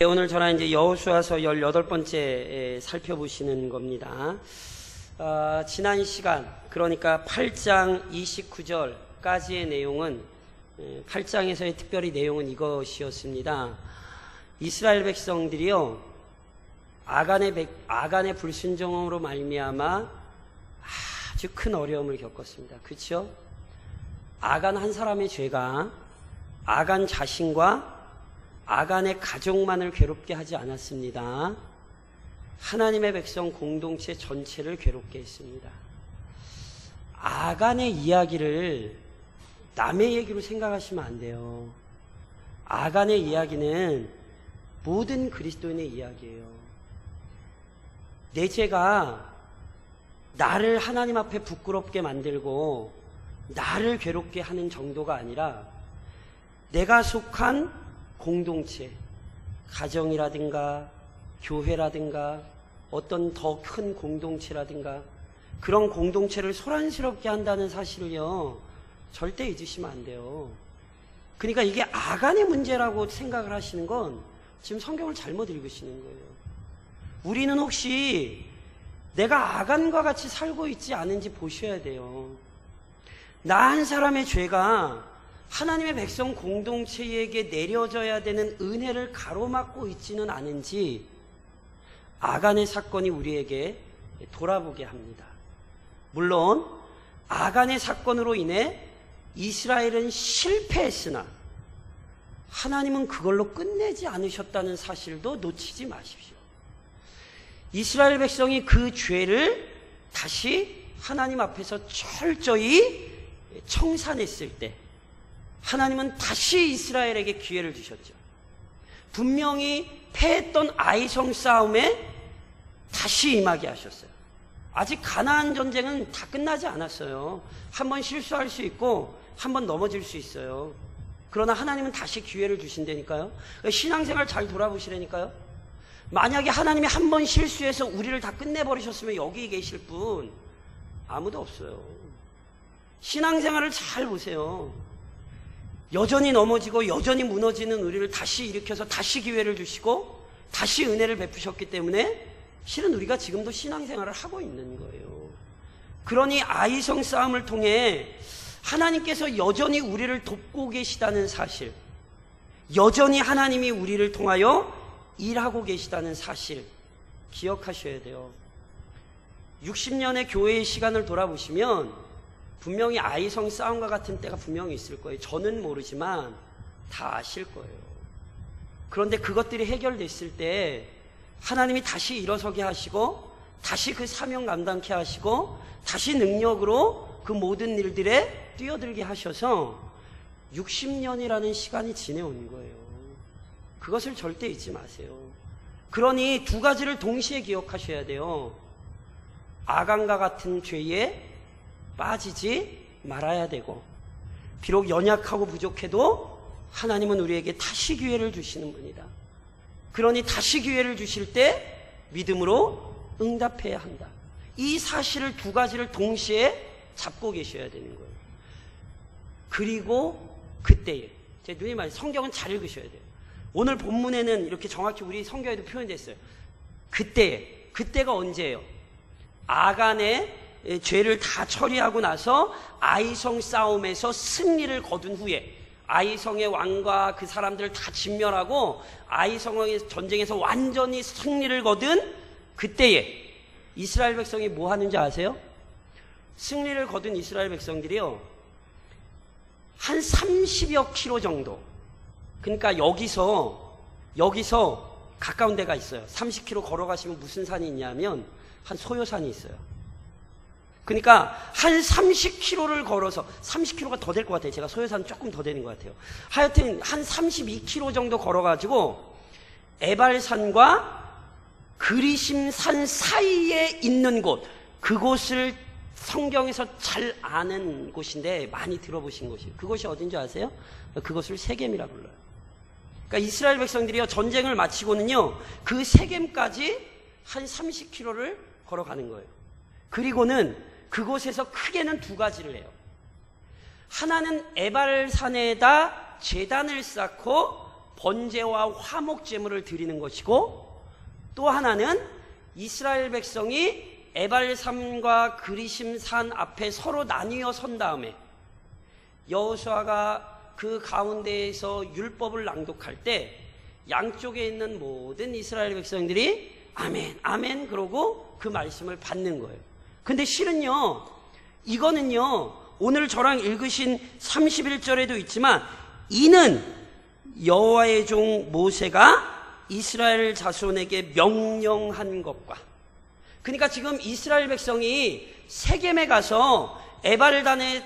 오늘 저는 이제 여호수아서 18번째 살펴보시는 겁니다. 지난 시간, 그러니까 8장 29절까지의 내용은, 8장에서의 특별히 내용은 이것이었습니다. 이스라엘 백성들이요, 아간의 불순종으로 말미암아 아주 큰 어려움을 겪었습니다. 그렇죠? 아간 한 사람의 죄가 아간 자신과 아간의 가족만을 괴롭게 하지 않았습니다. 하나님의 백성 공동체 전체를 괴롭게 했습니다. 아간의 이야기를 남의 얘기로 생각하시면 안 돼요. 아간의 이야기는 모든 그리스도인의 이야기예요. 내 죄가 나를 하나님 앞에 부끄럽게 만들고 나를 괴롭게 하는 정도가 아니라 내가 속한 공동체, 가정이라든가 교회라든가 어떤 더 큰 공동체라든가 그런 공동체를 소란스럽게 한다는 사실을요, 절대 잊으시면 안 돼요. 그러니까 이게 아간의 문제라고 생각을 하시는 건 지금 성경을 잘못 읽으시는 거예요. 우리는 혹시 내가 아간과 같이 살고 있지 않은지 보셔야 돼요. 나 한 사람의 죄가 하나님의 백성 공동체에게 내려져야 되는 은혜를 가로막고 있지는 않은지 아간의 사건이 우리에게 돌아보게 합니다. 물론 아간의 사건으로 인해 이스라엘은 실패했으나 하나님은 그걸로 끝내지 않으셨다는 사실도 놓치지 마십시오. 이스라엘 백성이 그 죄를 다시 하나님 앞에서 철저히 청산했을 때 하나님은 다시 이스라엘에게 기회를 주셨죠. 분명히 패했던 아이성 싸움에 다시 임하게 하셨어요. 아직 가나안 전쟁은 다 끝나지 않았어요. 한번 실수할 수 있고 한번 넘어질 수 있어요. 그러나 하나님은 다시 기회를 주신다니까요. 신앙생활 잘 돌아보시라니까요. 만약에 하나님이 한 번 실수해서 우리를 다 끝내버리셨으면 여기 계실 분 아무도 없어요. 신앙생활을 잘 보세요. 여전히 넘어지고 여전히 무너지는 우리를 다시 일으켜서 다시 기회를 주시고 다시 은혜를 베푸셨기 때문에 실은 우리가 지금도 신앙생활을 하고 있는 거예요. 그러니 아이성 싸움을 통해 하나님께서 여전히 우리를 돕고 계시다는 사실, 여전히 하나님이 우리를 통하여 일하고 계시다는 사실 기억하셔야 돼요. 60년의 교회의 시간을 돌아보시면 분명히 아이성 싸움과 같은 때가 분명히 있을 거예요. 저는 모르지만 다 아실 거예요. 그런데 그것들이 해결됐을 때 하나님이 다시 일어서게 하시고 다시 그 사명 감당케 하시고 다시 능력으로 그 모든 일들에 뛰어들게 하셔서 60년이라는 시간이 지내온 거예요. 그것을 절대 잊지 마세요. 그러니 두 가지를 동시에 기억하셔야 돼요. 아간과 같은 죄에 빠지지 말아야 되고, 비록 연약하고 부족해도 하나님은 우리에게 다시 기회를 주시는 분이다. 그러니 다시 기회를 주실 때 믿음으로 응답해야 한다. 이 사실을 두 가지를 동시에 잡고 계셔야 되는 거예요. 그리고 그때에, 제 누님 말 성경은 잘 읽으셔야 돼요. 오늘 본문에는 이렇게 정확히 우리 성경에도 표현됐어요. 그때가 언제예요? 아간의 죄를 다 처리하고 나서 아이성 싸움에서 승리를 거둔 후에, 아이성의 왕과 그 사람들을 다 진멸하고 아이성의 전쟁에서 완전히 승리를 거둔 그때에 이스라엘 백성이 뭐 하는지 아세요? 승리를 거둔 이스라엘 백성들이요, 한 30여 킬로 정도, 그러니까 여기서 가까운 데가 있어요. 30킬로 걸어가시면 무슨 산이 있냐면 한 소요산이 있어요. 그러니까 한 30km를 걸어서, 30km가 더 될 것 같아요. 제가 소요산 조금 더 되는 것 같아요. 하여튼 한 32km 정도 걸어가지고 에발산과 그리심산 사이에 있는 곳, 그곳을 성경에서 잘 아는 곳인데 많이 들어보신 곳이에요. 그곳이 어딘지 아세요? 그곳을 세겜이라 불러요. 그러니까 이스라엘 백성들이요, 전쟁을 마치고는요, 그 세겜까지 한 30km를 걸어가는 거예요. 그리고는 그곳에서 크게는 두 가지를 해요. 하나는 에발산에다 제단을 쌓고 번제와 화목제물을 드리는 것이고, 또 하나는 이스라엘 백성이 에발산과 그리심 산 앞에 서로 나뉘어 선 다음에 여호수아가 그 가운데에서 율법을 낭독할 때 양쪽에 있는 모든 이스라엘 백성들이 아멘 아멘 그러고 그 말씀을 받는 거예요. 근데 실은요, 이거는요 오늘 저랑 읽으신 31절에도 있지만, 이는 여호와의 종 모세가 이스라엘 자손에게 명령한 것과, 그러니까 지금 이스라엘 백성이 세겜에 가서 에발산에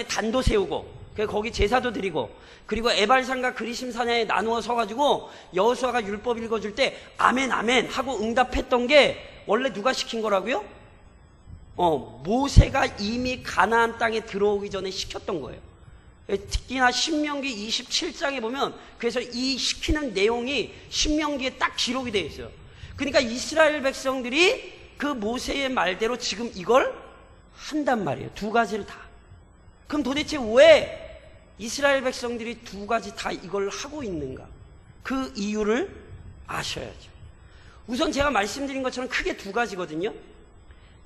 단도 세우고 거기 제사도 드리고, 그리고 에발산과 그리심산에 나누어 서가지고 여호수아가 율법 읽어줄 때 아멘 아멘 하고 응답했던 게 원래 누가 시킨 거라고요? 모세가 이미 가나안 땅에 들어오기 전에 시켰던 거예요. 특히나 신명기 27장에 보면 그래서 이 시키는 내용이 신명기에 딱 기록이 되어 있어요. 그러니까 이스라엘 백성들이 그 모세의 말대로 지금 이걸 한단 말이에요. 두 가지를 다. 그럼 도대체 왜 이스라엘 백성들이 두 가지 다 이걸 하고 있는가? 그 이유를 아셔야죠. 우선 제가 말씀드린 것처럼 크게 두 가지거든요.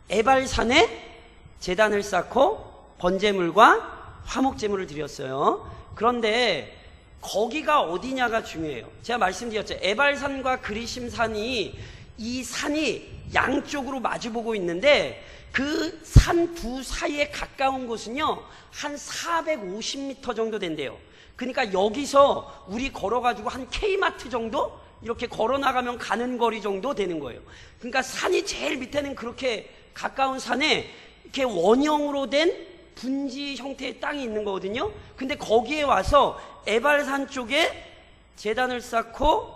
에발산에 제단을 쌓고 번제물과 화목제물을 드렸어요. 그런데 거기가 어디냐가 중요해요. 제가 말씀드렸죠. 에발산과 그리심산이, 이 산이 양쪽으로 마주보고 있는데 그 산 두 사이에 가까운 곳은요 한 450m 정도 된대요. 그러니까 여기서 우리 걸어가지고 한 K마트 정도 이렇게 걸어나가면 가는 거리 정도 되는 거예요. 그러니까 산이 제일 밑에는 그렇게 가까운 산에 이렇게 원형으로 된 분지 형태의 땅이 있는 거거든요. 근데 거기에 와서 에발산 쪽에 제단을 쌓고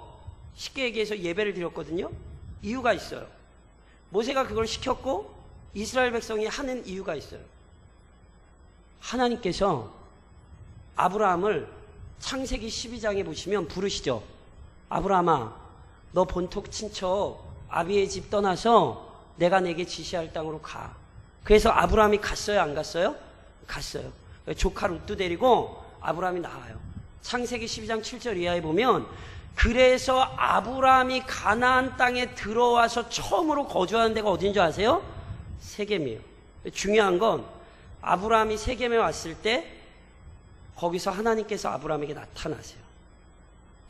쉽게 얘기해서 예배를 드렸거든요. 이유가 있어요. 모세가 그걸 시켰고 이스라엘 백성이 하는 이유가 있어요. 하나님께서 아브라함을 창세기 12장에 보시면 부르시죠. 아브라함아, 너 본토 친척 아비의 집 떠나서 내가 내게 지시할 땅으로 가. 그래서 아브라함이 갔어요, 안 갔어요? 갔어요. 조카 룻도 데리고 아브라함이 나와요. 창세기 12장 7절 이하에 보면, 그래서 아브라함이 가나안 땅에 들어와서 처음으로 거주하는 데가 어딘 줄 아세요? 세겜이에요. 중요한 건 아브라함이 세겜에 왔을 때 거기서 하나님께서 아브라함에게 나타나세요.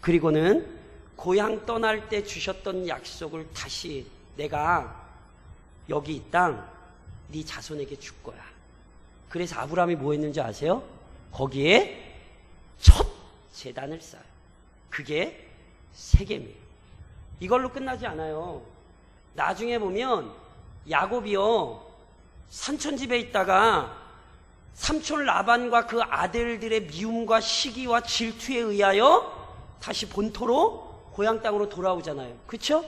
그리고는 고향 떠날 때 주셨던 약속을 다시 내가 여기 이 땅 네 자손에게 줄 거야. 그래서 아브라함이 뭐 했는지 아세요? 거기에 첫 제단을 쌓아요. 그게 세겜이에요. 이걸로 끝나지 않아요. 나중에 보면 야곱이요 산천집에 있다가 삼촌 라반과 그 아들들의 미움과 시기와 질투에 의하여 다시 본토로 고향 땅으로 돌아오잖아요. 그렇죠?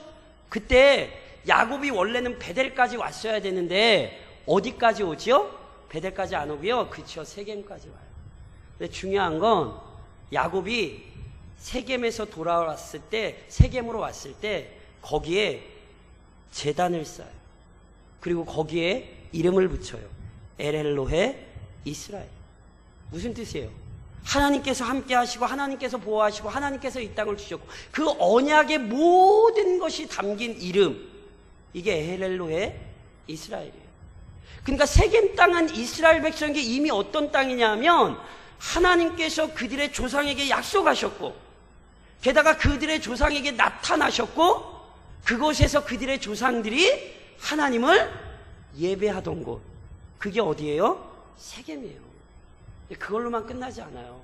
그때 야곱이 원래는 베델까지 왔어야 되는데 어디까지 오지요? 베델까지 안 오고요. 그렇죠. 세겜까지 와요. 근데 중요한 건 야곱이 세겜에서 돌아왔을 때, 세겜으로 왔을 때 거기에 제단을 쌓아요. 그리고 거기에 이름을 붙여요. 엘엘로헤 이스라엘. 무슨 뜻이에요? 하나님께서 함께 하시고 하나님께서 보호하시고 하나님께서 이 땅을 주셨고 그 언약의 모든 것이 담긴 이름, 이게 엘엘로헤 이스라엘이에요. 그러니까 세겜 땅은 이스라엘 백성에게 이미 어떤 땅이냐면 하나님께서 그들의 조상에게 약속하셨고 게다가 그들의 조상에게 나타나셨고 그곳에서 그들의 조상들이 하나님을 예배하던 곳, 그게 어디예요? 세겜이에요. 그걸로만 끝나지 않아요.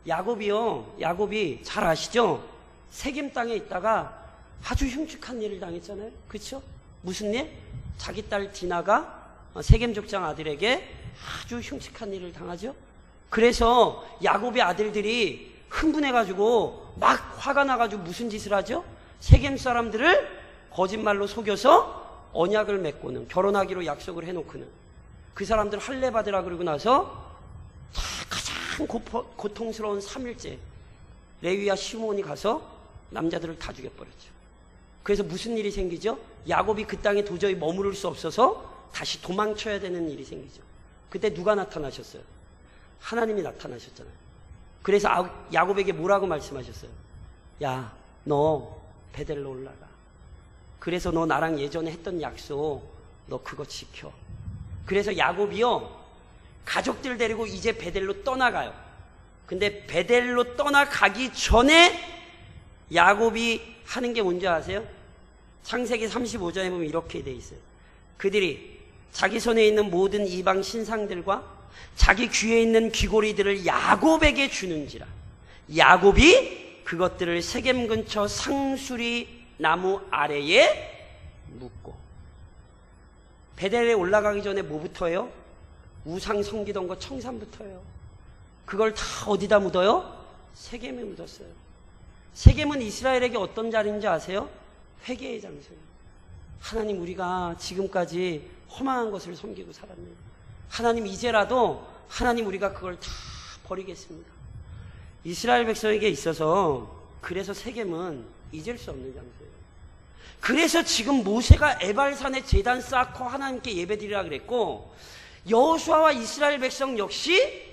야곱이 잘 아시죠? 세겜 땅에 있다가 아주 흉측한 일을 당했잖아요. 그렇죠? 무슨 일? 자기 딸 디나가 세겜 족장 아들에게 아주 흉측한 일을 당하죠. 그래서 야곱의 아들들이 흥분해가지고 막 화가 나가지고 무슨 짓을 하죠? 세겜 사람들을 거짓말로 속여서 언약을 맺고는, 결혼하기로 약속을 해놓고는, 그 사람들 할례 받으라 그러고 나서 가장 고통스러운 3일째 레위와 시몬이 가서 남자들을 다 죽여버렸죠. 그래서 무슨 일이 생기죠? 야곱이 그 땅에 도저히 머무를 수 없어서 다시 도망쳐야 되는 일이 생기죠. 그때 누가 나타나셨어요? 하나님이 나타나셨잖아요. 그래서 야곱에게 뭐라고 말씀하셨어요? 야, 너 베델로 올라가. 그래서 너 나랑 예전에 했던 약속 너 그거 지켜. 그래서 야곱이요, 가족들 데리고 이제 베델로 떠나가요. 근데 베델로 떠나가기 전에 야곱이 하는 게 뭔지 아세요? 창세기 35장에 보면 이렇게 돼 있어요. 그들이 자기 손에 있는 모든 이방 신상들과 자기 귀에 있는 귀고리들을 야곱에게 주는지라. 야곱이 그것들을 세겜 근처 상수리 나무 아래에 묻고. 베델에 올라가기 전에 뭐부터요? 우상 섬기던 거 청산부터요. 그걸 다 어디다 묻어요? 세겜에 묻었어요. 세겜은 이스라엘에게 어떤 자리인지 아세요? 회개의 장소예요. 하나님, 우리가 지금까지 허망한 것을 섬기고 살았네요. 하나님, 이제라도 하나님, 우리가 그걸 다 버리겠습니다. 이스라엘 백성에게 있어서 그래서 세겜은 잊을 수 없는 장소예요. 그래서 지금 모세가 에발산에 제단 쌓고 하나님께 예배드리라 그랬고, 여호수아와 이스라엘 백성 역시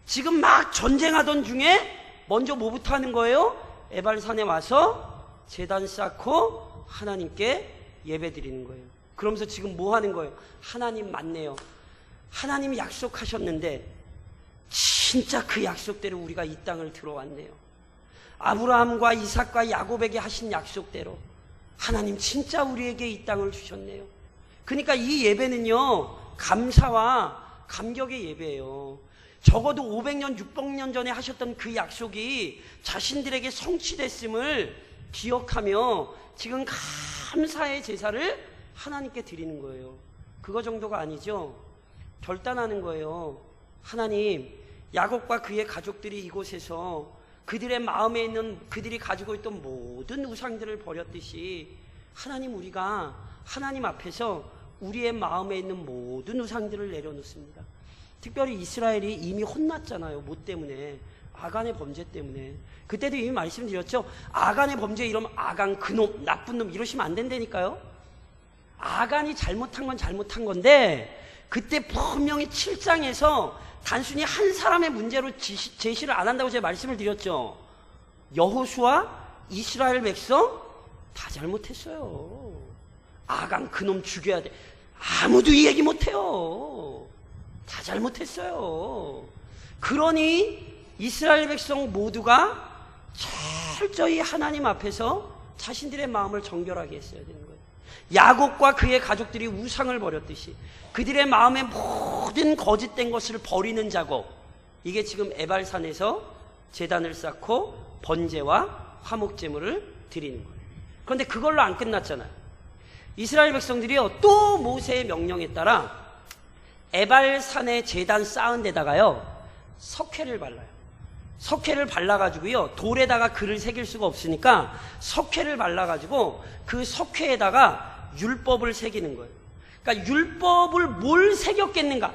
지금 막 전쟁하던 중에 먼저 뭐부터 하는 거예요? 에발산에 와서 제단 쌓고 하나님께 예배드리는 거예요. 그러면서 지금 뭐 하는 거예요? 하나님 맞네요. 하나님이 약속하셨는데 진짜 그 약속대로 우리가 이 땅을 들어왔네요. 아브라함과 이삭과 야곱에게 하신 약속대로 하나님 진짜 우리에게 이 땅을 주셨네요. 그러니까 이 예배는요, 감사와 감격의 예배예요. 적어도 500년, 600년 전에 하셨던 그 약속이 자신들에게 성취됐음을 기억하며 지금 감사의 제사를 하나님께 드리는 거예요. 그거 정도가 아니죠. 결단하는 거예요. 하나님, 야곱과 그의 가족들이 이곳에서 그들의 마음에 있는, 그들이 가지고 있던 모든 우상들을 버렸듯이 하나님, 우리가 하나님 앞에서 우리의 마음에 있는 모든 우상들을 내려놓습니다. 특별히 이스라엘이 이미 혼났잖아요. 뭐 때문에? 아간의 범죄 때문에. 그때도 이미 말씀드렸죠. 아간의 범죄 이러면 아간 그놈, 나쁜 놈 이러시면 안 된다니까요. 아간이 잘못한 건 잘못한 건데, 그때 분명히 7장에서 단순히 한 사람의 문제로 제시를 안 한다고 제가 말씀을 드렸죠. 여호수아, 이스라엘 백성 다 잘못했어요. 아간 그놈 죽여야 돼. 아무도 이 얘기 못해요. 다 잘못했어요. 그러니 이스라엘 백성 모두가 철저히 하나님 앞에서 자신들의 마음을 정결하게 했어야 되는 거예요. 야곱과 그의 가족들이 우상을 버렸듯이 그들의 마음에 모든 거짓된 것을 버리는 작업, 이게 지금 에발산에서 제단을 쌓고 번제와 화목제물을 드리는 거예요. 그런데 그걸로 안 끝났잖아요. 이스라엘 백성들이요, 또 모세의 명령에 따라 에발산에 제단 쌓은 데다가요, 석회를 발라요. 석회를 발라가지고요, 돌에다가 글을 새길 수가 없으니까 석회를 발라가지고 그 석회에다가 율법을 새기는 거예요. 그러니까 율법을 뭘 새겼겠는가?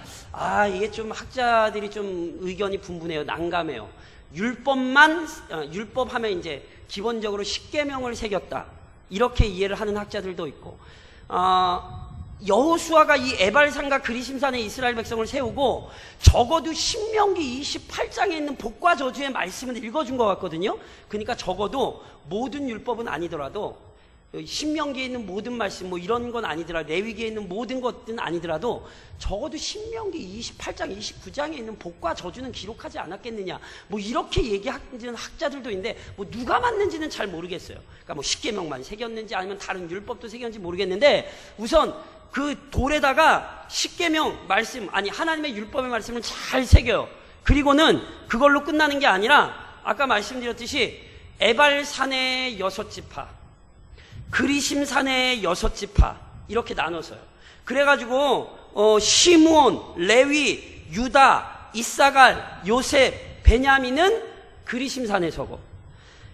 이게 좀 학자들이 좀 의견이 분분해요. 난감해요. 율법 하면 이제 기본적으로 10계명을 새겼다, 이렇게 이해를 하는 학자들도 있고, 여호수아가 이 에발산과 그리심산에 이스라엘 백성을 세우고 적어도 신명기 28장에 있는 복과 저주의 말씀을 읽어준 것 같거든요. 그러니까 적어도 모든 율법은 아니더라도, 신명기에 있는 모든 말씀 뭐 이런 건 아니더라도, 레위기에 있는 모든 것들은 아니더라도 적어도 신명기 28장 29장에 있는 복과 저주는 기록하지 않았겠느냐, 뭐 이렇게 얘기하는 학자들도 있는데, 뭐 누가 맞는지는 잘 모르겠어요. 그러니까 뭐 10계명만 새겼는지 아니면 다른 율법도 새겼는지 모르겠는데, 우선 그 돌에다가 10계명 말씀, 아니 하나님의 율법의 말씀을 잘 새겨요. 그리고는 그걸로 끝나는 게 아니라 아까 말씀드렸듯이 에발산의 6지파, 그리심산의 6지파 이렇게 나눠서요. 그래가지고 시므온, 레위, 유다, 이사갈, 요셉, 베냐민은 그리심산에 서고,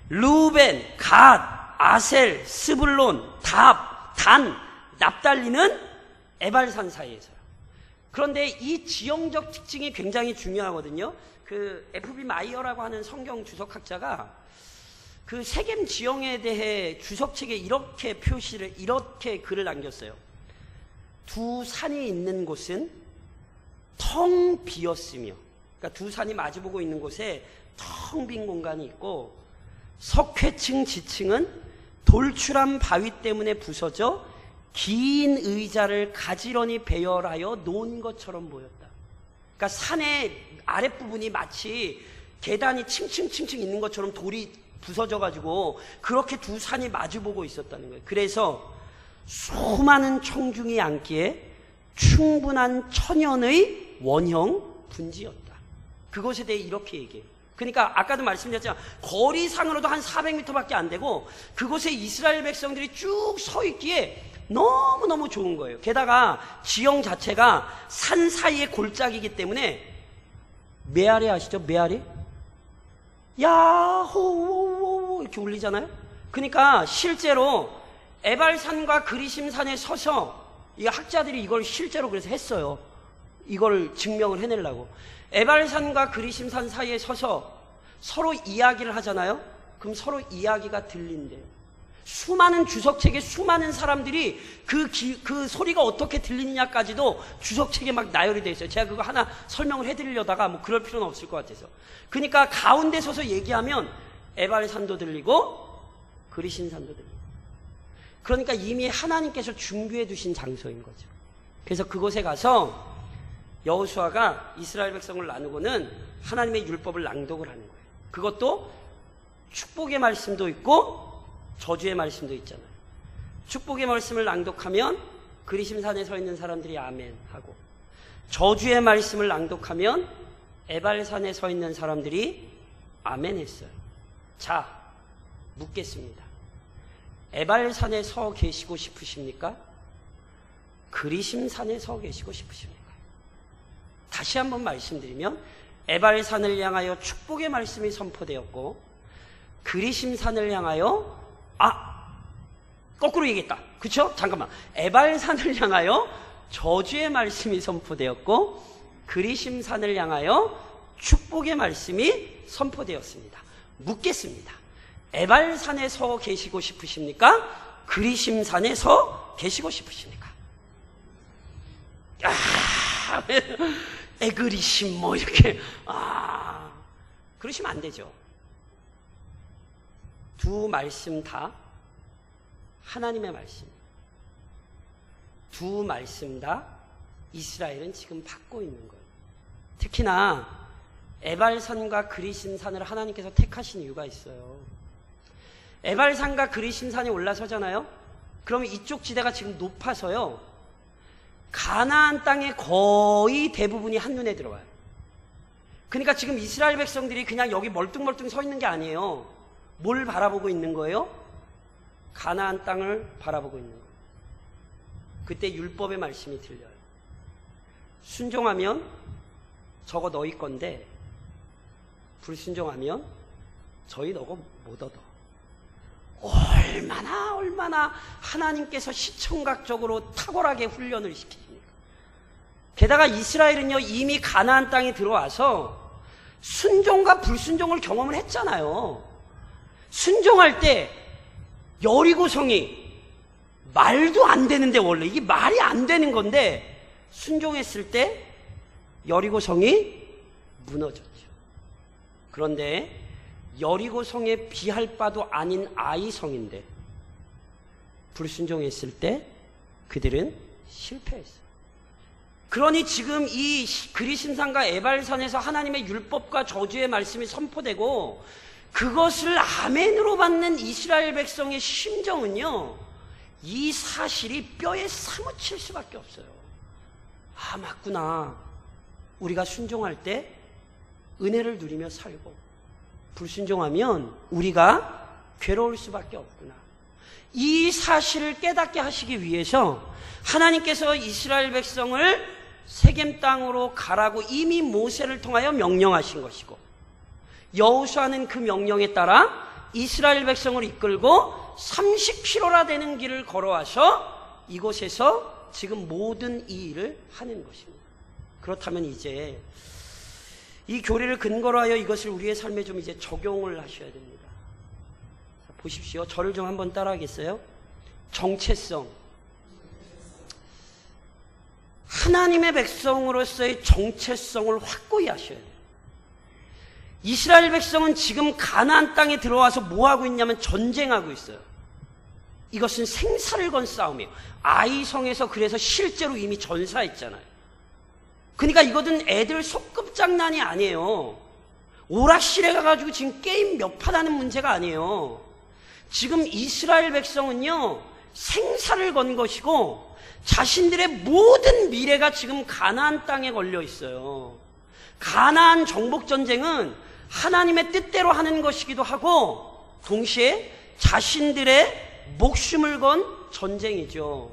르우벤, 갓, 아셀, 스불론, 단, 납달리는 에발산 사이에서요. 그런데 이 지형적 특징이 굉장히 중요하거든요. 그 F.B. 마이어라고 하는 성경 주석학자가 그 세겜 지형에 대해 주석책에 이렇게 이렇게 글을 남겼어요. 두 산이 있는 곳은 텅 비었으며, 그러니까 두 산이 마주보고 있는 곳에 텅 빈 공간이 있고, 석회층 지층은 돌출한 바위 때문에 부서져 긴 의자를 가지런히 배열하여 놓은 것처럼 보였다. 그러니까 산의 아랫부분이 마치 계단이 층층층층 있는 것처럼 돌이 부서져가지고 그렇게 두 산이 마주보고 있었다는 거예요. 그래서 수많은 청중이 앉기에 충분한 천연의 원형 분지였다. 그것에 대해 이렇게 얘기해요. 그러니까 아까도 말씀드렸지만 거리상으로도 한 400m밖에 안 되고 그곳에 이스라엘 백성들이 쭉 서 있기에 너무너무 좋은 거예요. 게다가 지형 자체가 산 사이의 골짜기이기 때문에, 메아리 아시죠? 메아리? 야호 이렇게 울리잖아요. 그러니까 실제로 에발산과 그리심산에 서서, 이 학자들이 이걸 실제로 그래서 했어요. 이걸 증명을 해내려고. 에발산과 그리심산 사이에 서서 서로 이야기를 하잖아요. 그럼 서로 이야기가 들린대요. 수많은 주석책에 수많은 사람들이 그 소리가 어떻게 들리느냐까지도 주석책에 막 나열이 되어 있어요. 제가 그거 하나 설명을 해드리려다가 뭐 그럴 필요는 없을 것 같아서. 그러니까 가운데 서서 얘기하면 에발산도 들리고 그리심산도 들리고, 그러니까 이미 하나님께서 준비해 두신 장소인 거죠. 그래서 그곳에 가서 여호수아가 이스라엘 백성을 나누고는 하나님의 율법을 낭독을 하는 거예요. 그것도 축복의 말씀도 있고 저주의 말씀도 있잖아요. 축복의 말씀을 낭독하면 그리심산에 서 있는 사람들이 아멘 하고, 저주의 말씀을 낭독하면 에발산에 서 있는 사람들이 아멘 했어요. 자, 묻겠습니다. 에발산에 서 계시고 싶으십니까? 그리심산에 서 계시고 싶으십니까? 다시 한번 말씀드리면, 에발산을 향하여 축복의 말씀이 선포되었고, 그리심산을 향하여, 거꾸로 얘기했다. 그쵸? 잠깐만. 에발산을 향하여 저주의 말씀이 선포되었고, 그리심산을 향하여 축복의 말씀이 선포되었습니다. 묻겠습니다. 에발산에 서 계시고 싶으십니까? 그리심산에 서 계시고 싶으십니까? 에그리심 뭐 이렇게 그러시면 안 되죠. 두 말씀 다 하나님의 말씀, 두 말씀 다 이스라엘은 지금 받고 있는 거예요. 특히나 에발산과 그리심산을 하나님께서 택하신 이유가 있어요. 에발산과 그리심산에 올라서잖아요. 그러면 이쪽 지대가 지금 높아서요, 가나안 땅의 거의 대부분이 한눈에 들어와요. 그러니까 지금 이스라엘 백성들이 그냥 여기 멀뚱멀뚱 서 있는 게 아니에요. 뭘 바라보고 있는 거예요? 가나안 땅을 바라보고 있는 거예요. 그때 율법의 말씀이 들려요. 순종하면 저거 너희 건데, 불순종하면 저희 너거 못 얻어. 얼마나 하나님께서 시청각적으로 탁월하게 훈련을 시키십니까? 게다가 이스라엘은요, 이미 가나안 땅에 들어와서 순종과 불순종을 경험을 했잖아요. 순종할 때 여리고성이 말도 안 되는데, 원래 이게 말이 안 되는 건데, 순종했을 때 여리고성이 무너졌죠. 그런데 여리고성에 비할 바도 아닌 아이성인데 불순종했을 때 그들은 실패했어요. 그러니 지금 이 그리심산과 에발산에서 하나님의 율법과 저주의 말씀이 선포되고 그것을 아멘으로 받는 이스라엘 백성의 심정은요, 이 사실이 뼈에 사무칠 수밖에 없어요. 맞구나. 우리가 순종할 때 은혜를 누리며 살고, 불순종하면 우리가 괴로울 수밖에 없구나. 이 사실을 깨닫게 하시기 위해서 하나님께서 이스라엘 백성을 세겜 땅으로 가라고 이미 모세를 통하여 명령하신 것이고, 여호수아는 그 명령에 따라 이스라엘 백성을 이끌고 30km나 되는 길을 걸어와서 이곳에서 지금 모든 이 일을 하는 것입니다. 그렇다면 이제 이 교리를 근거로 하여 이것을 우리의 삶에 좀 이제 적용을 하셔야 됩니다. 자, 보십시오. 저를 좀 한번 따라하겠어요? 정체성. 하나님의 백성으로서의 정체성을 확고히 하셔야 돼요. 이스라엘 백성은 지금 가나안 땅에 들어와서 뭐 하고 있냐면 전쟁하고 있어요. 이것은 생사를 건 싸움이에요. 아이성에서 그래서 실제로 이미 전사했잖아요. 그러니까 이거는 애들 소꿉장난이 아니에요. 오락실에 가가지고 지금 게임 몇 판 하는 문제가 아니에요. 지금 이스라엘 백성은요, 생사를 건 것이고 자신들의 모든 미래가 지금 가나안 땅에 걸려 있어요. 가나안 정복 전쟁은 하나님의 뜻대로 하는 것이기도 하고 동시에 자신들의 목숨을 건 전쟁이죠.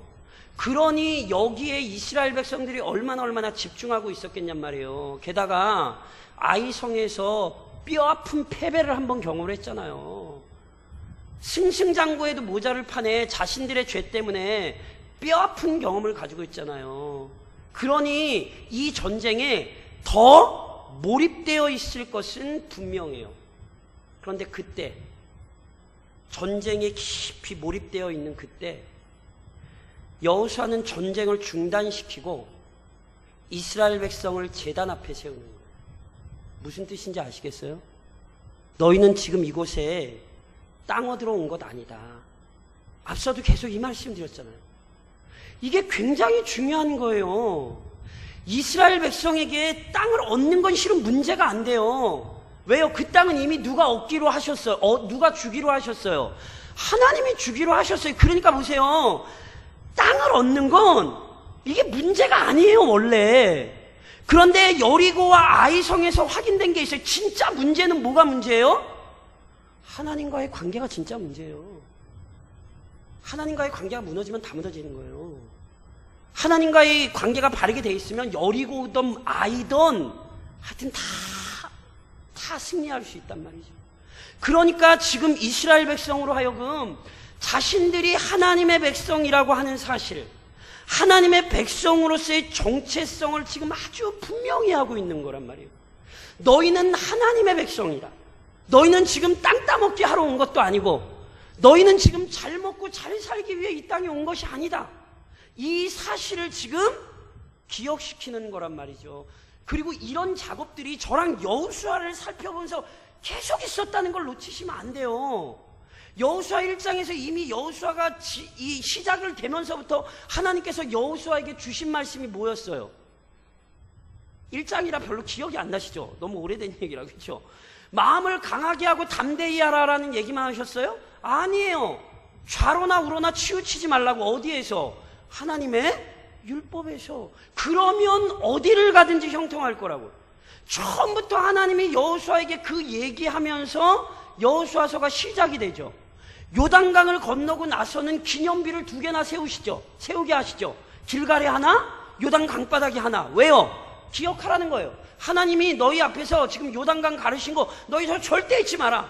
그러니 여기에 이스라엘 백성들이 얼마나 집중하고 있었겠냔 말이에요. 게다가 아이성에서 뼈아픈 패배를 한번 경험을 했잖아요. 승승장구에도 모자를 파네. 자신들의 죄 때문에 뼈아픈 경험을 가지고 있잖아요. 그러니 이 전쟁에 더 몰입되어 있을 것은 분명해요. 그런데 그때 전쟁에 깊이 몰입되어 있는 그때 여호수아는 전쟁을 중단시키고 이스라엘 백성을 제단 앞에 세우는 거예요. 무슨 뜻인지 아시겠어요? 너희는 지금 이곳에 땅 얻으러 온 것 아니다. 앞서도 계속 이 말씀 드렸잖아요. 이게 굉장히 중요한 거예요. 이스라엘 백성에게 땅을 얻는 건 실은 문제가 안 돼요. 왜요? 그 땅은 이미 누가 얻기로 하셨어요. 누가 주기로 하셨어요. 하나님이 주기로 하셨어요. 그러니까 보세요. 땅을 얻는 건 이게 문제가 아니에요, 원래. 그런데 여리고와 아이성에서 확인된 게 있어요. 진짜 문제는 뭐가 문제예요? 하나님과의 관계가 진짜 문제예요. 하나님과의 관계가 무너지면 다 무너지는 거예요. 하나님과의 관계가 바르게 돼 있으면 여리고든 아이든 하여튼 다 승리할 수 있단 말이죠. 그러니까 지금 이스라엘 백성으로 하여금 자신들이 하나님의 백성이라고 하는 사실, 하나님의 백성으로서의 정체성을 지금 아주 분명히 하고 있는 거란 말이에요. 너희는 하나님의 백성이다. 너희는 지금 땅 따먹기 하러 온 것도 아니고 너희는 지금 잘 먹고 잘 살기 위해 이 땅에 온 것이 아니다. 이 사실을 지금 기억시키는 거란 말이죠. 그리고 이런 작업들이 저랑 여호수아를 살펴보면서 계속 있었다는 걸 놓치시면 안 돼요. 여호수아 1장에서 이미 여호수아가 이 시작을 되면서부터 하나님께서 여호수아에게 주신 말씀이 뭐였어요? 1장이라 별로 기억이 안 나시죠? 너무 오래된 얘기라, 그렇죠? 마음을 강하게 하고 담대히 하라라는 얘기만 하셨어요? 아니에요. 좌로나 우로나 치우치지 말라고. 어디에서? 하나님의 율법에서. 그러면 어디를 가든지 형통할 거라고. 처음부터 하나님이 여호수아에게 그 얘기하면서 여호수아서가 시작이 되죠. 요단강을 건너고 나서는 기념비를 2개나 세우게 하시죠. 길갈에 하나, 요단 강바닥에 하나. 왜요? 기억하라는 거예요. 하나님이 너희 앞에서 지금 요단강 가르신 거 너희 저 절대 잊지 마라.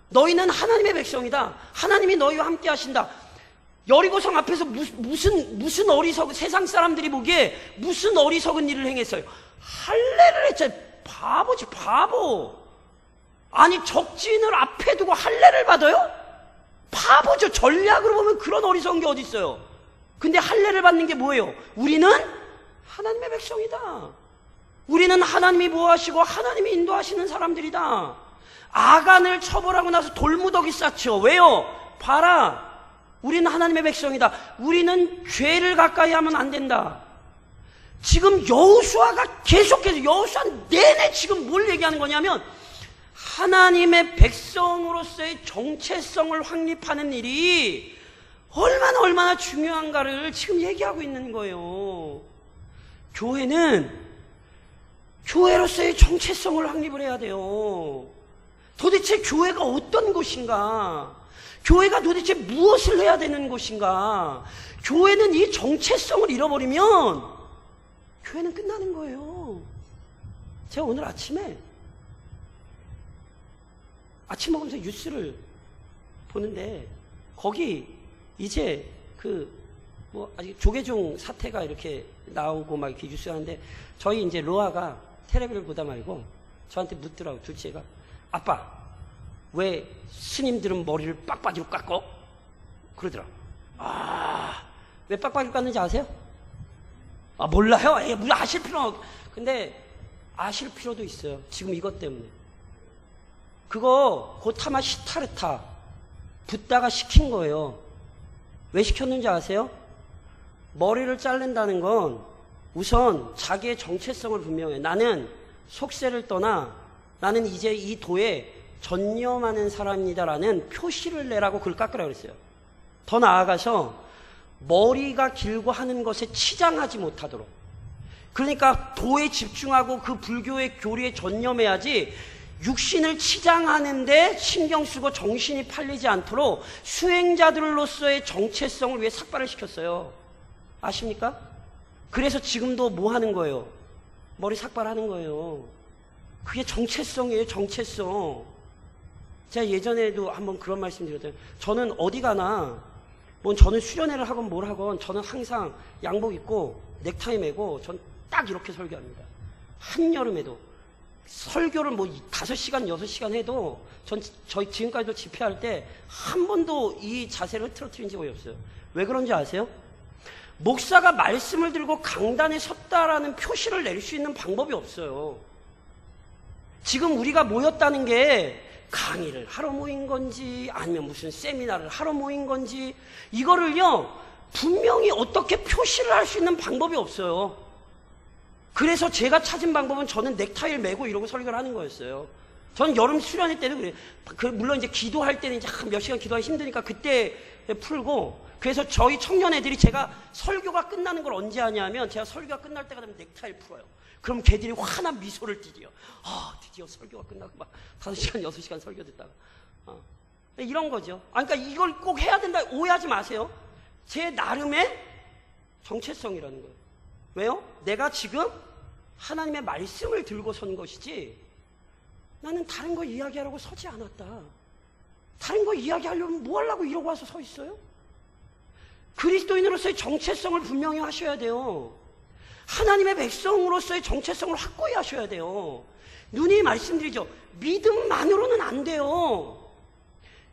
너희는 하나님의 백성이다. 하나님이 너희와 함께 하신다. 여리고성 앞에서 무슨 어리석은, 세상 사람들이 보기에 무슨 어리석은 일을 행했어요? 할례를 했잖아요. 바보지, 바보. 아니, 적진을 앞에 두고 할례를 받아요? 바보죠. 전략으로 보면 그런 어리석은 게 어디 있어요? 근데 할례를 받는 게 뭐예요? 우리는 하나님의 백성이다. 우리는 하나님이 보호하시고 하나님이 인도하시는 사람들이다. 아간을 처벌하고 나서 돌무더기 쌓죠. 왜요? 봐라. 우리는 하나님의 백성이다. 우리는 죄를 가까이 하면 안 된다. 지금 여호수아가 계속해서 여호수아 내내 지금 뭘 얘기하는 거냐면 하나님의 백성으로서의 정체성을 확립하는 일이 얼마나 중요한가를 지금 얘기하고 있는 거예요. 교회는 교회로서의 정체성을 확립을 해야 돼요. 도대체 교회가 어떤 곳인가? 교회가 도대체 무엇을 해야 되는 곳인가? 교회는 이 정체성을 잃어버리면 교회는 끝나는 거예요. 제가 오늘 아침에 아침 먹으면서 뉴스를 보는데 거기 이제 아직 조계종 사태가 이렇게 나오고 막 이렇게 뉴스 하는데 저희 이제 로아가 텔레비를 보다 말고 저한테 묻더라고. 둘째가 아빠 왜 스님들은 머리를 빡빡이로 깎어? 그러더라고. 왜 빡빡이로 깎는지 아세요? 몰라요? 뭐 아실 필요는 없. 근데 아실 필요도 있어요. 지금 이것 때문에 그거 고타마 시타르타 붓다가 시킨 거예요. 왜 시켰는지 아세요? 머리를 자른다는 건 우선 자기의 정체성을 분명해. 나는 속세를 떠나 나는 이제 이 도에 전념하는 사람이다라는 표시를 내라고 그걸 깎으라고 그랬어요. 더 나아가서 머리가 길고 하는 것에 치장하지 못하도록. 그러니까 도에 집중하고 그 불교의 교리에 전념해야지 육신을 치장하는데 신경 쓰고 정신이 팔리지 않도록 수행자들로서의 정체성을 위해 삭발을 시켰어요. 아십니까? 그래서 지금도 뭐 하는 거예요? 머리 삭발하는 거예요. 그게 정체성이에요. 정체성. 제가 예전에도 한번 그런 말씀 드렸잖아요. 저는 어디 가나 뭐 저는 수련회를 하건 뭘 하건 저는 항상 양복 입고 넥타이 매고 전 딱 이렇게 설교합니다. 한여름에도 설교를 뭐 5시간 6시간 해도 저희 지금까지도 집회할 때 한 번도 이 자세를 틀어뜨린 적이 없어요. 왜 그런지 아세요? 목사가 말씀을 들고 강단에 섰다라는 표시를 낼 수 있는 방법이 없어요. 지금 우리가 모였다는 게 강의를 하러 모인 건지 아니면 무슨 세미나를 하러 모인 건지 이거를요 분명히 어떻게 표시를 할 수 있는 방법이 없어요. 그래서 제가 찾은 방법은 저는 넥타이를 메고 이러고 설교를 하는 거였어요. 저는 여름 수련회 때도 그래요. 물론 이제 기도할 때는 이제 몇 시간 기도하기 힘드니까 그때 풀고, 그래서 저희 청년 애들이 제가 설교가 끝나는 걸 언제 하냐면 제가 설교가 끝날 때가 되면 넥타이를 풀어요. 그럼 걔들이 환한 미소를 띠려. 드디어 설교가 끝나고 막 5시간 6시간 설교 듣다가 이런 거죠. 그러니까 이걸 꼭 해야 된다 오해하지 마세요. 제 나름의 정체성이라는 거예요. 왜요? 내가 지금 하나님의 말씀을 들고 선 것이지 나는 다른 거 이야기하려고 서지 않았다. 다른 거 이야기하려면 뭐 하려고 이러고 와서 서 있어요? 그리스도인으로서의 정체성을 분명히 하셔야 돼요. 하나님의 백성으로서의 정체성을 확고히 하셔야 돼요. 누님 말씀드리죠. 믿음만으로는 안 돼요.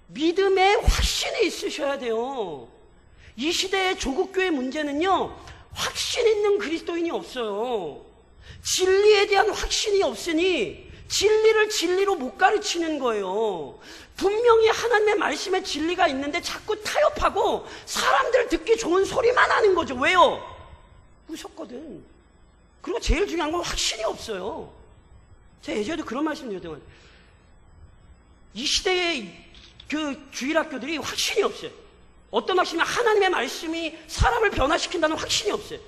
믿음에 확신이 있으셔야 돼요. 이 시대의 조국교회 문제는요, 확신 있는 그리스도인이 없어요. 진리에 대한 확신이 없으니 진리를 진리로 못 가르치는 거예요. 분명히 하나님의 말씀에 진리가 있는데 자꾸 타협하고 사람들 듣기 좋은 소리만 하는 거죠. 왜요? 무섭거든. 그리고 제일 중요한 건 확신이 없어요. 제가 예전에도 그런 말씀 드렸더니 이 시대의 그 주일학교들이 확신이 없어요. 어떤 확신이면 하나님의 말씀이 사람을 변화시킨다는 확신이 없어요.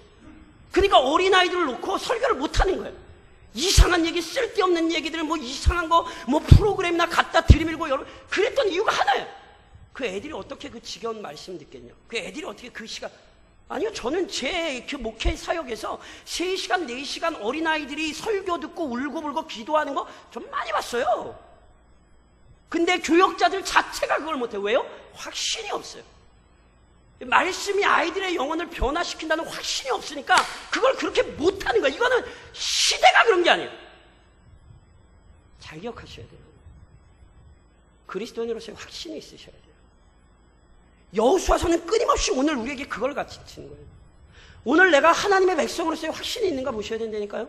그러니까 어린아이들을 놓고 설교를 못하는 거예요. 이상한 얘기, 쓸데없는 얘기들, 뭐 이상한 거, 뭐 프로그램이나 갖다 들이밀고 그랬던 이유가 하나예요. 그 애들이 어떻게 그 지겨운 말씀 듣겠냐. 그 애들이 어떻게 그 시간. 아니요, 저는 제 그 목회 사역에서 3시간, 4시간 어린아이들이 설교 듣고 울고불고 기도하는 거 좀 많이 봤어요. 근데 교역자들 자체가 그걸 못해요. 왜요? 확신이 없어요. 말씀이 아이들의 영혼을 변화시킨다는 확신이 없으니까 그걸 그렇게 못하는 거야. 이거는 시대가 그런 게 아니에요. 잘 기억하셔야 돼요. 그리스도인으로서의 확신이 있으셔야 돼요. 여호수아서는 끊임없이 오늘 우리에게 그걸 가르치는 거예요. 오늘 내가 하나님의 백성으로서의 확신이 있는가 보셔야 된다니까요.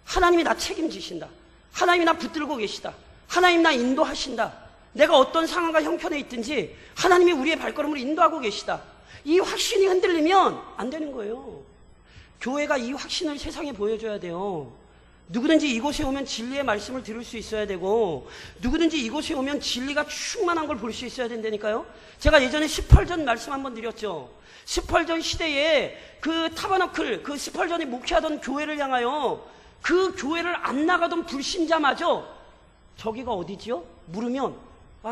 하나님이 나 책임지신다. 하나님이 나 붙들고 계시다. 하나님 나 인도하신다. 내가 어떤 상황과 형편에 있든지 하나님이 우리의 발걸음을 인도하고 계시다. 이 확신이 흔들리면 안 되는 거예요. 교회가 이 확신을 세상에 보여줘야 돼요. 누구든지 이곳에 오면 진리의 말씀을 들을 수 있어야 되고, 누구든지 이곳에 오면 진리가 충만한 걸 볼 수 있어야 된다니까요. 제가 예전에 스펄전 말씀 한번 드렸죠. 스펄전 시대에 그 타버너클, 그 스펄전이 목회하던 교회를 향하여 그 교회를 안 나가던 불신자마저 저기가 어디지요? 물으면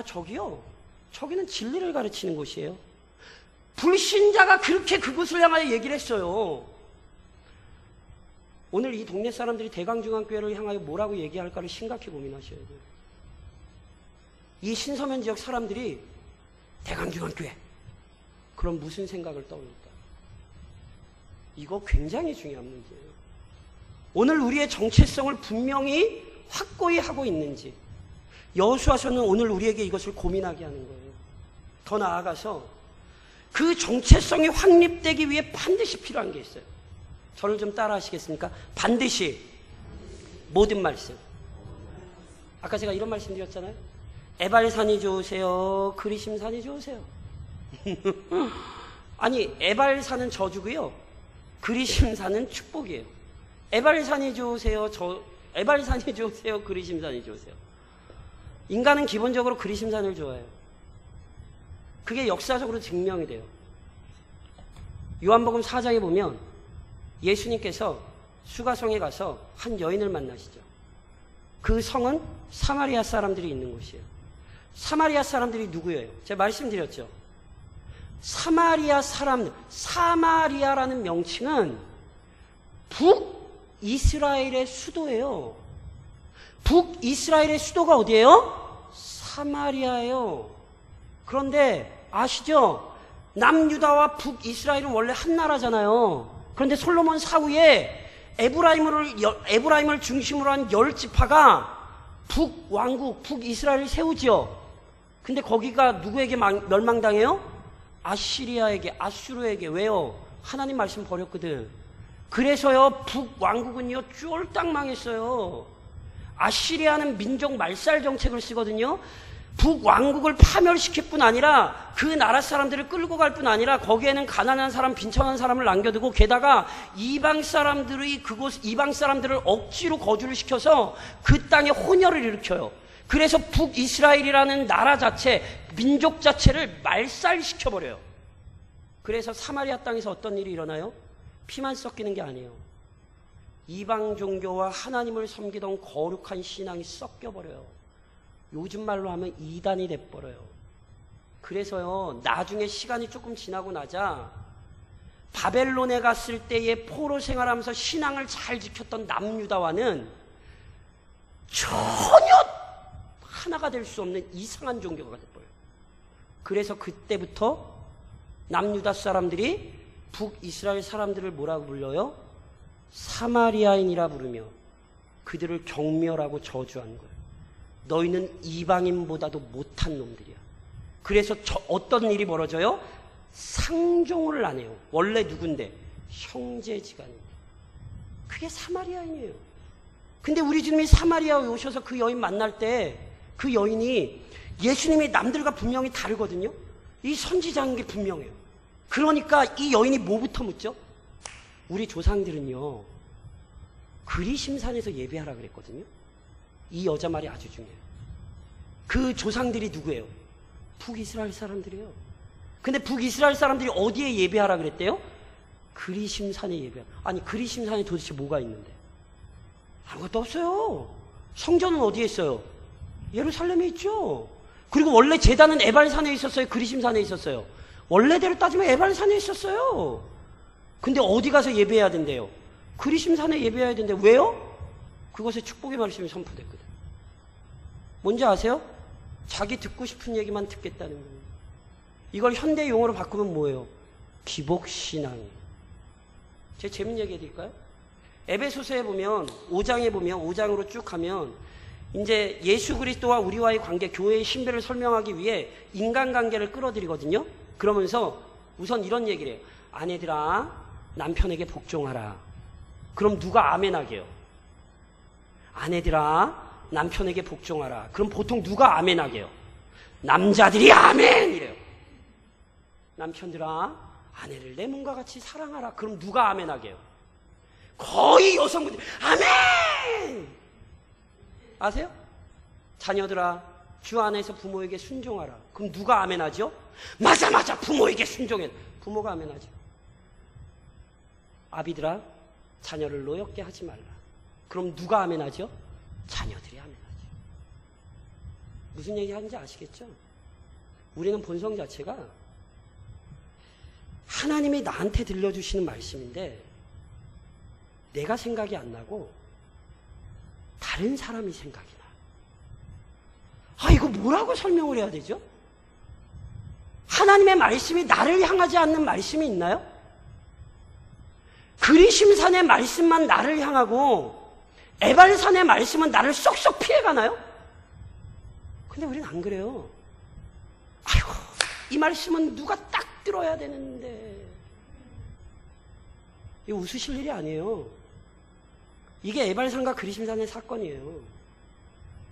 저기요. 저기는 진리를 가르치는 곳이에요. 불신자가 그렇게 그곳을 향하여 얘기를 했어요. 오늘 이 동네 사람들이 대강중앙교회를 향하여 뭐라고 얘기할까를 심각히 고민하셔야 돼요. 이 신서면 지역 사람들이 대강중앙교회, 그럼 무슨 생각을 떠올릴까? 이거 굉장히 중요한 문제예요. 오늘 우리의 정체성을 분명히 확고히 하고 있는지, 여호수아서는 오늘 우리에게 이것을 고민하게 하는 거예요. 더 나아가서 그 정체성이 확립되기 위해 반드시 필요한 게 있어요. 저를 좀 따라 하시겠습니까? 반드시 모든 말씀. 아까 제가 이런 말씀 드렸잖아요. 에발산이 좋으세요? 그리심산이 좋으세요? 아니, 에발산은 저주고요. 그리심산은 축복이에요. 에발산이 좋으세요? 에발산이 좋으세요? 그리심산이 좋으세요? 인간은 기본적으로 그리심산을 좋아해요. 그게 역사적으로 증명이 돼요. 요한복음 4장에 보면 예수님께서 수가성에 가서 한 여인을 만나시죠. 그 성은 사마리아 사람들이 있는 곳이에요. 사마리아 사람들이 누구예요? 제가 말씀드렸죠. 사마리아라는 명칭은 북이스라엘의 수도예요. 북이스라엘의 수도가 어디예요? 사마리아예요. 그런데 아시죠? 남유다와 북이스라엘은 원래 한 나라잖아요. 그런데 솔로몬 사후에 에브라임을 중심으로 한 10지파가 북왕국, 북이스라엘을 세우지요. 근데 거기가 누구에게 멸망당해요? 아수르에게. 왜요? 하나님 말씀 버렸거든. 그래서요, 북왕국은요, 쫄딱 망했어요. 아시리아는 민족 말살 정책을 쓰거든요. 북왕국을 파멸시킬 뿐 아니라 그 나라 사람들을 끌고 갈 뿐 아니라 거기에는 가난한 사람, 빈천한 사람을 남겨두고 게다가 이방 사람들을 억지로 거주를 시켜서 그 땅에 혼혈을 일으켜요. 그래서 북이스라엘이라는 나라 자체, 민족 자체를 말살시켜버려요. 그래서 사마리아 땅에서 어떤 일이 일어나요? 피만 섞이는 게 아니에요. 이방 종교와 하나님을 섬기던 거룩한 신앙이 섞여버려요. 요즘 말로 하면 이단이 돼버려요. 그래서요, 나중에 시간이 조금 지나고 나자 바벨론에 갔을 때의 포로 생활하면서 신앙을 잘 지켰던 남유다와는 전혀 하나가 될 수 없는 이상한 종교가 돼버려요. 그래서 그때부터 남유다 사람들이 북이스라엘 사람들을 뭐라고 불러요? 사마리아인이라 부르며 그들을 경멸하고 저주하는 거예요. 너희는 이방인보다도 못한 놈들이야. 그래서 어떤 일이 벌어져요? 상종을 안 해요. 원래 누군데? 형제지간인데. 그게 사마리아인이에요. 근데 우리 주님이 사마리아에 오셔서 그 여인 만날 때 그 여인이 예수님이 남들과 분명히 다르거든요. 이 선지자인 게 분명해요. 그러니까 이 여인이 뭐부터 묻죠? 우리 조상들은요, 그리심산에서 예배하라 그랬거든요. 이 여자 말이 아주 중요해요. 그 조상들이 누구예요? 북이스라엘 사람들이에요. 근데 북이스라엘 사람들이 어디에 예배하라 그랬대요? 그리심산에 예배하라. 아니, 그리심산에 도대체 뭐가 있는데? 아무것도 없어요. 성전은 어디에 있어요? 예루살렘에 있죠. 그리고 원래 제단은 에발산에 있었어요? 그리심산에 있었어요? 원래대로 따지면 에발산에 있었어요. 근데 어디 가서 예배해야 된대요? 그리심산에 예배해야 된대요. 왜요? 그것에 축복의 말씀이 선포됐거든. 뭔지 아세요? 자기 듣고 싶은 얘기만 듣겠다는 거예요. 이걸 현대 용어로 바꾸면 뭐예요? 기복신앙. 제가 재밌는 얘기 해드릴까요? 에베소서에 보면 5장으로 쭉 가면 이제 예수 그리스도와 우리와의 관계, 교회의 신비를 설명하기 위해 인간관계를 끌어들이거든요. 그러면서 우선 이런 얘기를 해요. 아내들아, 남편에게 복종하라. 그럼 누가 아멘하게요? 아내들아, 남편에게 복종하라. 그럼 보통 누가 아멘하게요? 남자들이 아멘! 이래요. 남편들아, 아내를 내 몸과 같이 사랑하라. 그럼 누가 아멘하게요? 거의 여성분들이 아멘! 아세요? 자녀들아, 주 안에서 부모에게 순종하라. 그럼 누가 아멘하죠? 맞아, 부모에게 순종해. 부모가 아멘하죠. 아비들아, 자녀를 노엽게 하지 말라. 그럼 누가 아멘하죠? 자녀들이 아멘하죠. 무슨 얘기하는지 아시겠죠? 우리는 본성 자체가 하나님이 나한테 들려주시는 말씀인데 내가 생각이 안 나고 다른 사람이 생각이 나. 이거 뭐라고 설명을 해야 되죠? 하나님의 말씀이 나를 향하지 않는 말씀이 있나요? 그리심산의 말씀만 나를 향하고 에발산의 말씀은 나를 쏙쏙 피해가나요? 근데 우리는 안 그래요. 아이고, 이 말씀은 누가 딱 들어야 되는데. 이거 웃으실 일이 아니에요. 이게 에발산과 그리심산의 사건이에요.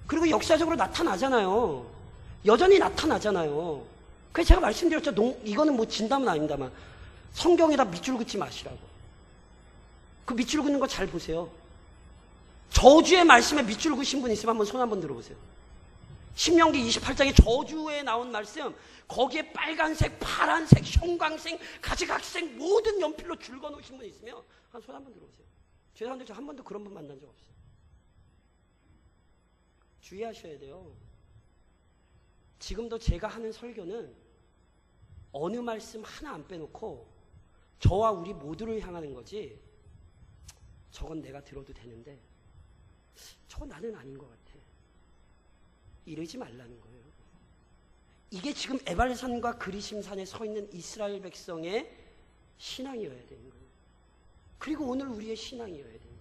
그리고 역사적으로 나타나잖아요. 여전히 나타나잖아요. 그래서 제가 말씀드렸죠. 이거는 뭐 진담은 아닙니다만 성경에다 밑줄 긋지 마시라고. 그 밑줄 긋는 거 잘 보세요. 저주의 말씀에 밑줄 그으신 분 있으면 한번 손 한번 들어보세요. 신명기 28장에 저주에 나온 말씀, 거기에 빨간색, 파란색, 형광색, 가지각색 모든 연필로 줄 그어놓으신 분 있으면 한 손 한번 들어보세요. 죄송한데 저 한 번도 그런 분 만난 적 없어요. 주의하셔야 돼요. 지금도 제가 하는 설교는 어느 말씀 하나 안 빼놓고 저와 우리 모두를 향하는 거지, 저건 내가 들어도 되는데 저건 나는 아닌 것 같아, 이러지 말라는 거예요. 이게 지금 에발산과 그리심산에 서 있는 이스라엘 백성의 신앙이어야 되는 거예요. 그리고 오늘 우리의 신앙이어야 돼요.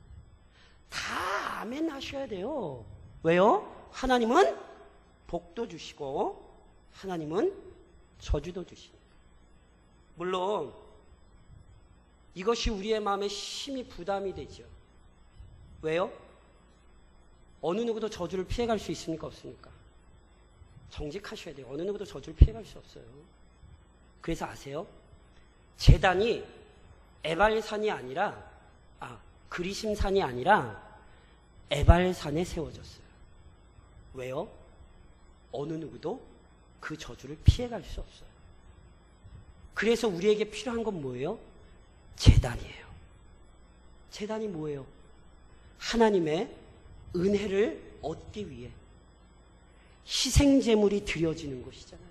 다 아멘 하셔야 돼요. 왜요? 하나님은 복도 주시고 하나님은 저주도 주십니다. 물론 이것이 우리의 마음에 심히 부담이 되죠. 왜요? 어느 누구도 저주를 피해갈 수 있습니까? 없습니까? 정직하셔야 돼요. 어느 누구도 저주를 피해갈 수 없어요. 그래서 아세요? 제단이 에발산이 아니라, 그리심산이 아니라 에발산에 세워졌어요. 왜요? 어느 누구도 그 저주를 피해갈 수 없어요. 그래서 우리에게 필요한 건 뭐예요? 제단이에요. 제단이 뭐예요? 하나님의 은혜를 얻기 위해 희생제물이 드려지는 것이잖아요.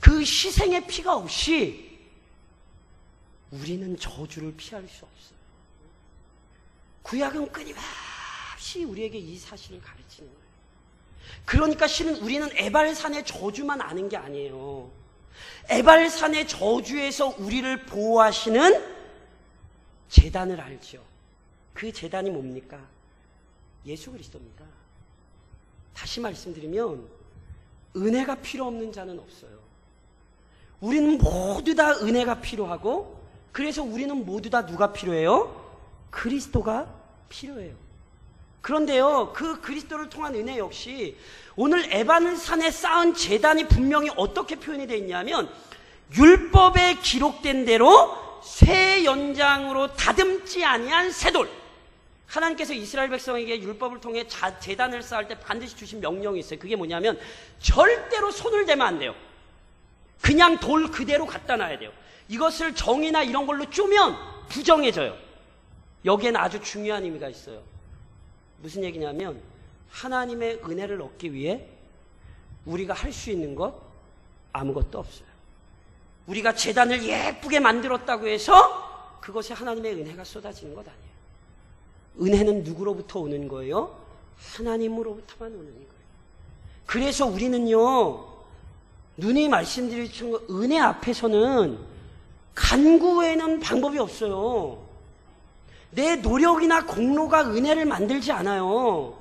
그 희생의 피가 없이 우리는 저주를 피할 수 없어요. 구약은 끊임없이 우리에게 이 사실을 가르치는 거예요. 그러니까 실은 우리는 에발산의 저주만 아는 게 아니에요. 에발산의 저주에서 우리를 보호하시는 제단을 알죠. 그 제단이 뭡니까? 예수 그리스도입니다. 다시 말씀드리면 은혜가 필요 없는 자는 없어요. 우리는 모두 다 은혜가 필요하고, 그래서 우리는 모두 다 누가 필요해요? 그리스도가 필요해요. 그런데요, 그 그리스도를 통한 은혜 역시 오늘 에발산에 쌓은 제단이 분명히 어떻게 표현이 되어 있냐면, 율법에 기록된 대로 새 연장으로 다듬지 아니한 새 돌. 하나님께서 이스라엘 백성에게 율법을 통해 제단을 쌓을 때 반드시 주신 명령이 있어요. 그게 뭐냐면 절대로 손을 대면 안 돼요. 그냥 돌 그대로 갖다 놔야 돼요. 이것을 정이나 이런 걸로 쪼면 부정해져요. 여기에는 아주 중요한 의미가 있어요. 무슨 얘기냐면 하나님의 은혜를 얻기 위해 우리가 할 수 있는 것 아무것도 없어요. 우리가 제단을 예쁘게 만들었다고 해서 그것에 하나님의 은혜가 쏟아지는 것 아니에요. 은혜는 누구로부터 오는 거예요? 하나님으로부터만 오는 거예요. 그래서 우리는요, 누님 말씀드린 은혜 앞에서는 간구에는 방법이 없어요. 내 노력이나 공로가 은혜를 만들지 않아요.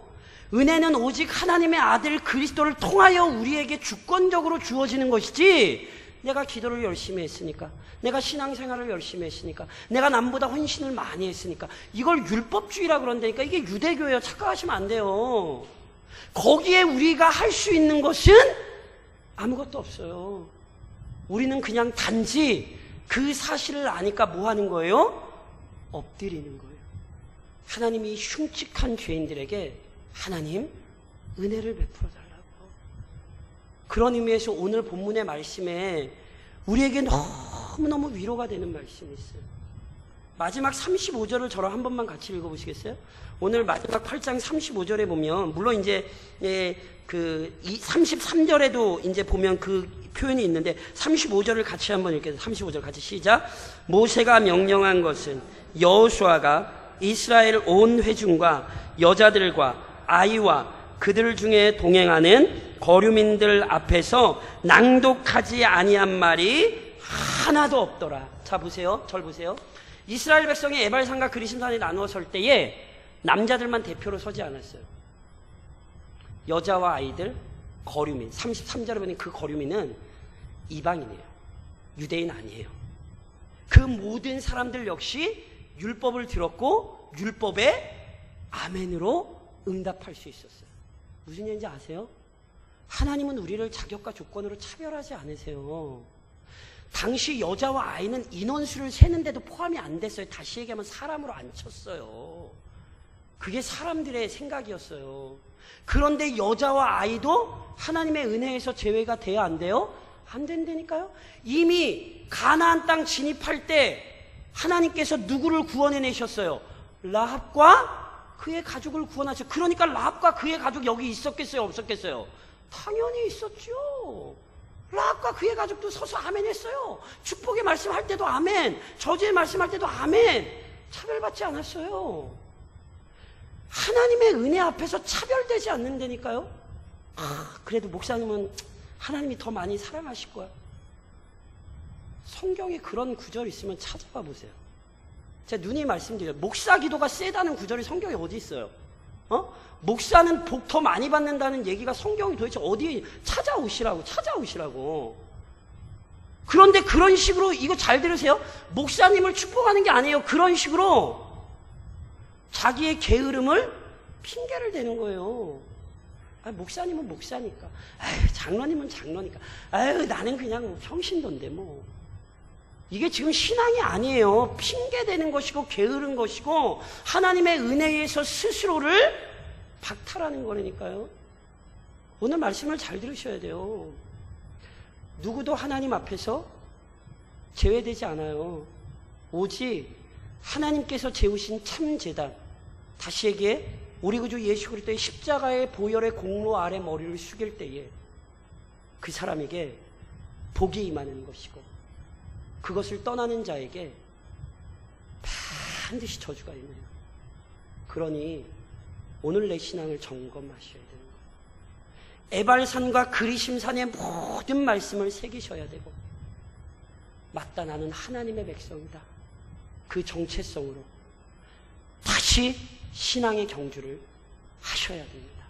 은혜는 오직 하나님의 아들 그리스도를 통하여 우리에게 주권적으로 주어지는 것이지, 내가 기도를 열심히 했으니까, 내가 신앙생활을 열심히 했으니까, 내가 남보다 헌신을 많이 했으니까, 이걸 율법주의라 그런다니까. 이게 유대교예요. 착각하시면 안 돼요. 거기에 우리가 할 수 있는 것은 아무것도 없어요. 우리는 그냥 단지 그 사실을 아니까 뭐 하는 거예요? 엎드리는 거예요. 하나님이 흉측한 죄인들에게 하나님 은혜를 베풀어 달라고. 그런 의미에서 오늘 본문의 말씀에 우리에게 너무너무 위로가 되는 말씀이 있어요. 마지막 35절을 저랑 한 번만 같이 읽어보시겠어요? 오늘 마지막 8장 35절에 보면, 물론 이제 그 33절에도 이제 보면 그 표현이 있는데 35절을 같이 한번 읽겠습니다. 35절 같이 시작. 모세가 명령한 것은 여호수아가 이스라엘 온 회중과 여자들과 아이와 그들 중에 동행하는 거류민들 앞에서 낭독하지 아니한 말이 하나도 없더라. 자 보세요. 절 보세요. 이스라엘 백성이 에발산과 그리심산에 나누어 설 때에 남자들만 대표로 서지 않았어요. 여자와 아이들, 거류민. 33절에 보니 그 거류민은 이방인이에요. 유대인 아니에요. 그 모든 사람들 역시 율법을 들었고 율법에 아멘으로 응답할 수 있었어요. 무슨 얘기인지 아세요? 하나님은 우리를 자격과 조건으로 차별하지 않으세요. 당시 여자와 아이는 인원수를 세는데도 포함이 안 됐어요. 다시 얘기하면 사람으로 안 쳤어요. 그게 사람들의 생각이었어요. 그런데 여자와 아이도 하나님의 은혜에서 제외가 돼야 안 돼요? 안 된다니까요. 이미 가나안 땅 진입할 때 하나님께서 누구를 구원해내셨어요? 라합과 그의 가족을 구원하셨어요. 그러니까 라합과 그의 가족 여기 있었겠어요? 없었겠어요? 당연히 있었죠. 라합과 그의 가족도 서서 아멘 했어요. 축복의 말씀할 때도 아멘, 저주의 말씀할 때도 아멘. 차별받지 않았어요. 하나님의 은혜 앞에서 차별되지 않는다니까요. 그래도 목사님은 하나님이 더 많이 사랑하실 거야. 성경에 그런 구절이 있으면 찾아봐 보세요. 제가 누누이 말씀드려요. 목사 기도가 세다는 구절이 성경에 어디 있어요? 목사는 복 더 많이 받는다는 얘기가 성경이 도대체 어디 찾아오시라고. 그런데 그런 식으로 이거 잘 들으세요. 목사님을 축복하는 게 아니에요. 그런 식으로 자기의 게으름을 핑계를 대는 거예요. 목사님은 목사니까. 장로님은 장로니까. 나는 그냥 뭐 평신도인데 뭐. 이게 지금 신앙이 아니에요. 핑계대는 것이고 게으른 것이고 하나님의 은혜에서 스스로를 박탈하는 거라니까요. 오늘 말씀을 잘 들으셔야 돼요. 누구도 하나님 앞에서 제외되지 않아요. 오직 하나님께서 재우신 참 제단, 다시 얘기해, 우리 구주 예수 그리스도의 십자가의 보혈의 공로 아래 머리를 숙일 때에 그 사람에게 복이 임하는 것이고 그것을 떠나는 자에게 반드시 저주가 있네요. 그러니 오늘 내 신앙을 점검하셔야 되는 거예요. 에발산과 그리심산의 모든 말씀을 새기셔야 되고, 맞다, 나는 하나님의 백성이다, 그 정체성으로 다시 신앙의 경주를 하셔야 됩니다.